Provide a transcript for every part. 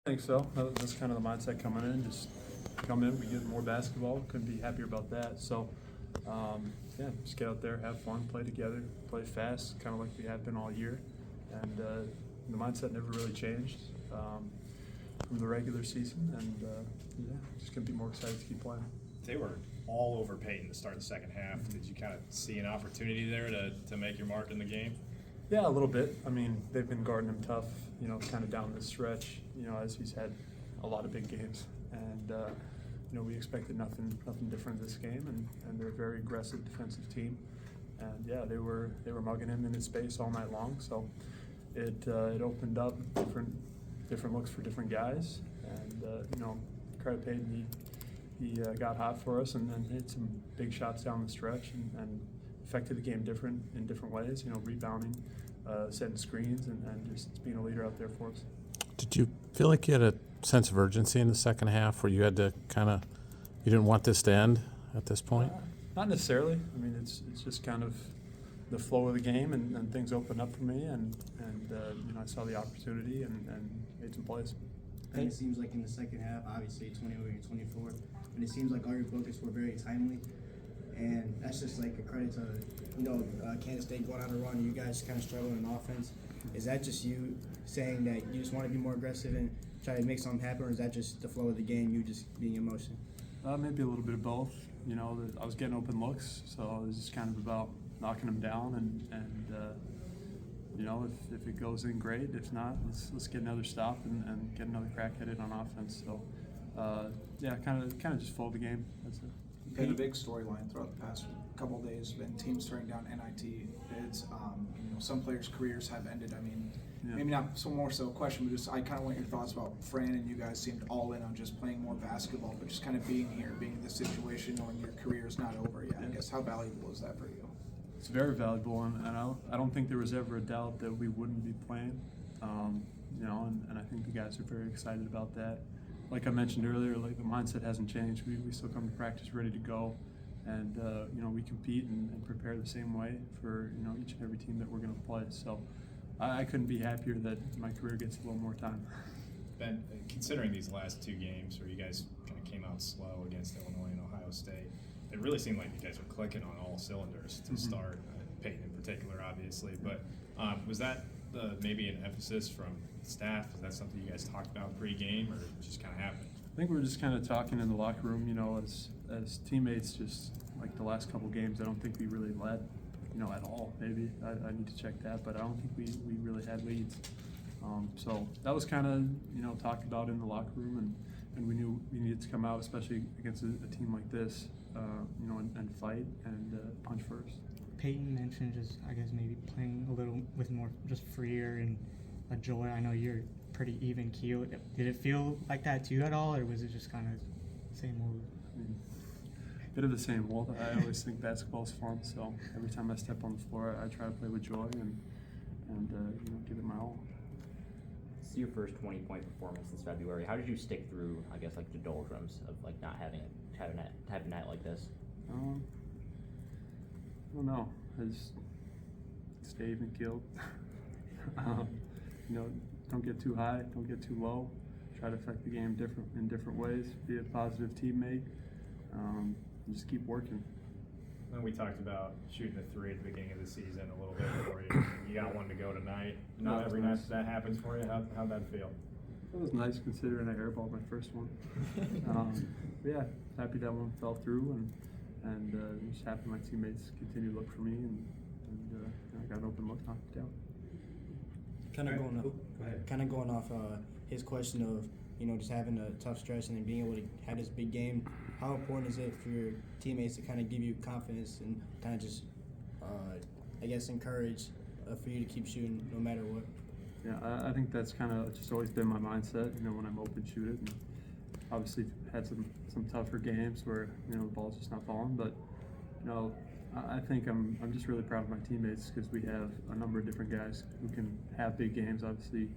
I think so. That's kind of the mindset coming in. Just come in, we get more basketball. Couldn't be happier about that. So, yeah, just get out there, have fun, play together, play fast, kind of like we have been all year. And the mindset never really changed from the regular season. And yeah, just couldn't be more excited to keep playing. They were all over Peyton to start the second half. Did you kind of see an opportunity there to make your mark in the game? Yeah, a little bit. I mean, they've been guarding him tough, kind of down the stretch, as he's had a lot of big games. And, we expected nothing different this game, and they're a very aggressive defensive team. And yeah, they were mugging him in his space all night long. So it opened up different looks for different guys. And credit Peyton, he got hot for us and then hit some big shots down the stretch and affected the game in different ways. Rebounding, setting screens, and just being a leader out there for us. Did you feel like you had a sense of urgency in the second half where you had to you didn't want this to end at this point? Not necessarily. I mean, it's just kind of the flow of the game, and things opened up for me, and I saw the opportunity and made some plays. And it seems like in the second half, obviously 20 over 24, and it seems like all your buckets were very timely. And that's just like a credit to, Kansas State going on a run and you guys kind of struggling in offense. Is that just you saying that you just want to be more aggressive and try to make something happen, or is that just the flow of the game, you just being in motion? Maybe a little bit of both. I was getting open looks, so it was just kind of about knocking them down, and if it goes in, great. If not, let's get another stop and get another crack at it on offense. So, yeah, kind of just flow the game. That's it. Been a big storyline throughout the past couple of days. Been teams turning down NIT bids. Some players' careers have ended. I mean, maybe not so more so a question, but just I kind of want your thoughts about Fran and you guys seemed all in on just playing more basketball, but just kind of being here, being in this situation, knowing your career is not over yet. I guess how valuable is that for you? It's very valuable, and I don't think there was ever a doubt that we wouldn't be playing. And I think the guys are very excited about that. Like I mentioned earlier, like the mindset hasn't changed. We still come to practice ready to go, and we compete and prepare the same way for each and every team that we're going to play. So I couldn't be happier that my career gets a little more time. Ben, considering these last two games where you guys kind of came out slow against Illinois and Ohio State, it really seemed like you guys were clicking on all cylinders to start. Peyton in particular, obviously, but was that maybe an emphasis from staff? Is that something you guys talked about pre-game, or it just kind of happened? I think we were just kind of talking in the locker room, as teammates. Just like the last couple games, I don't think we really led, at all. Maybe I need to check that, but I don't think we really had leads. So that was kind of talked about in the locker room, and we knew we needed to come out, especially against a team like this, and fight and punch first. Peyton mentioned just, I guess, maybe playing a little with more just freer and a joy. I know you're pretty even keel. Did it feel like that to you at all, or was it just kind of same old? I mean, a bit of the same old. I always think basketball's fun, so every time I step on the floor, I try to play with joy and give it my all. It's your first 20-point performance since February. How did you stick through, I guess, like the doldrums of like not having a night like this? I don't know. I just stay even keeled. Don't get too high, don't get too low. Try to affect the game in different ways. Be a positive teammate. And just keep working. And we talked about shooting a three at the beginning of the season a little bit for you. You got one to go tonight. Not every night that happens for you. How'd that feel? It was nice considering I airballed my first one. But yeah, happy that one fell through, and just happy my teammates continue to look for me, and I got an open look, knocked it down. Kind of going off his question of just having a tough stretch and then being able to have this big game. How important is it for your teammates to kind of give you confidence and kind of just encourage for you to keep shooting no matter what? Yeah, I think that's kind of just always been my mindset. When I'm open, shoot it. And obviously had some tougher games where the ball's just not falling, but I think I'm just really proud of my teammates because we have a number of different guys who can have big games. Obviously,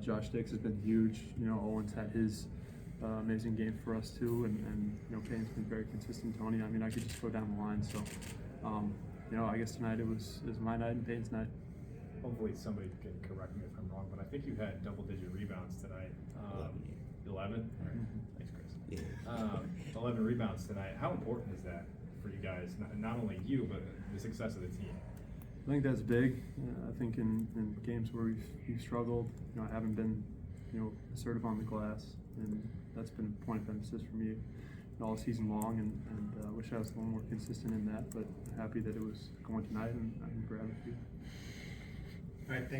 Josh Dix has been huge. Owen's had his amazing game for us too, and Payne's been very consistent. Tony, I mean, I could just go down the line. So, I guess tonight it was my night and Payne's night. Hopefully somebody can correct me if I'm wrong, but I think you had double-digit rebounds tonight. 11. All right. Thanks, Chris. 11 rebounds tonight. How important is that for you guys? Not only you, but the success of the team. I think that's big. I think in games where we've struggled, you know, I haven't been, you know, assertive on the glass, and that's been a point of emphasis for me all season long. And wish I was a little more consistent in that, but happy that it was going tonight, and I'm gratitude. All right, thanks.